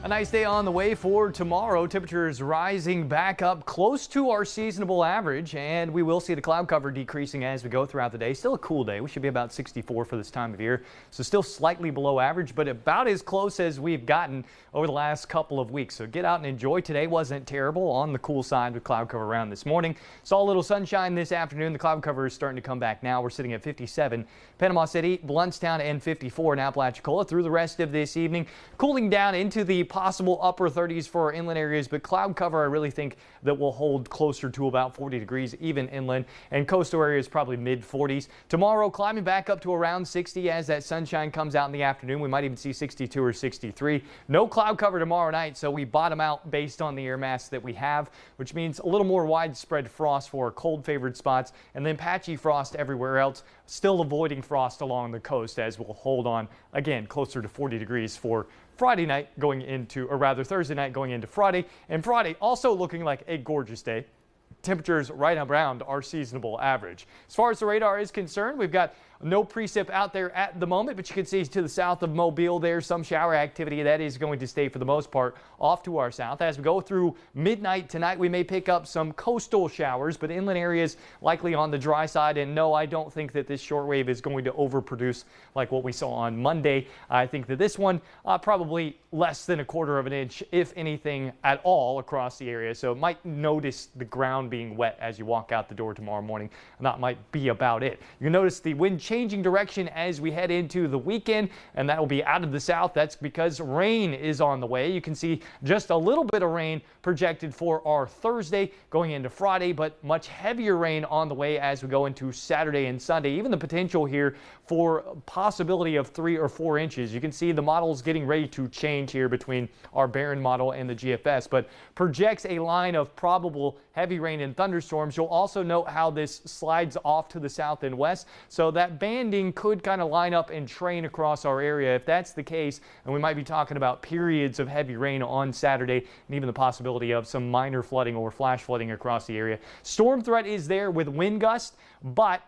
A nice day on the way for tomorrow. Temperatures rising back up close to our seasonable average, and we will see the cloud cover decreasing as we go throughout the day. Still a cool day. We should be about 64 for this time of year, so still slightly below average, but about as close as we've gotten over the last couple of weeks. So get out and enjoy. Today wasn't terrible, on the cool side with cloud cover around this morning. Saw a little sunshine this afternoon. The cloud cover is starting to come back now. We're sitting at 57. Panama City, Bluntstown, and 54 in Apalachicola through the rest of this evening. Cooling down into the possible upper 30s for our inland areas, but cloud cover I really think that will hold closer to about 40 degrees even inland, and coastal areas probably mid 40s. Tomorrow climbing back up to around 60 as that sunshine comes out in the afternoon. We might even see 62 or 63. No cloud cover tomorrow night, so we bottom out based on the air mass that we have, which means a little more widespread frost for cold favored spots, and then patchy frost everywhere else. Still avoiding frost along the coast as we'll hold on again closer to 40 degrees for Friday night going into, or rather Thursday night going into Friday. And Friday also looking like a gorgeous day. Temperatures right around our seasonable average. As far as the radar is concerned, we've got no precip out there at the moment, but you can see to the south of Mobile there's some shower activity that is going to stay for the most part off to our south. As we go through midnight tonight, we may pick up some coastal showers, but inland areas likely on the dry side. And no, I don't think that this shortwave is going to overproduce like what we saw on Monday. I think that this one probably less than 1/4 of an inch, if anything at all, across the area. So might notice the ground being wet as you walk out the door tomorrow morning, and that might be about it. You notice the wind changing direction as we head into the weekend, and that will be out of the south. That's because rain is on the way. You can see just a little bit of rain projected for our Thursday going into Friday, but much heavier rain on the way as we go into Saturday and Sunday. Even the potential here for possibility of 3 or 4 inches. You can see the models getting ready to change here between our Barron model and the GFS, but projects a line of probable heavy rain and thunderstorms. You'll also note how this slides off to the south and west, so that banding could kind of line up and train across our area. If that's the case, and we might be talking about periods of heavy rain on Saturday, and even the possibility of some minor flooding or flash flooding across the area. Storm threat is there with wind gusts, but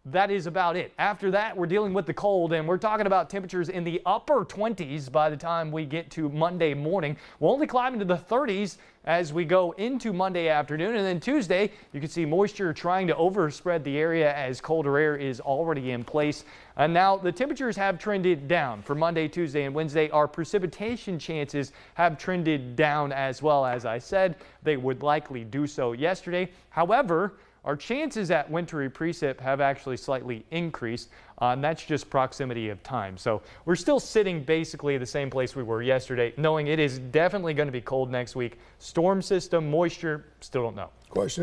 that is about it. After that, we're dealing with the cold, and we're talking about temperatures in the upper 20s by the time we get to Monday morning. We'll only climb into the 30s as we go into Monday afternoon, and then Tuesday, you can see moisture trying to overspread the area as colder air is already in place. And now the temperatures have trended down for Monday, Tuesday, and Wednesday. Our precipitation chances have trended down as well. As I said, they would likely do so yesterday. However, our chances at wintry precip have actually slightly increased, and that's just proximity of time. So we're still sitting basically the same place we were yesterday, knowing it is definitely going to be cold next week. Storm system, moisture, still don't know. Question.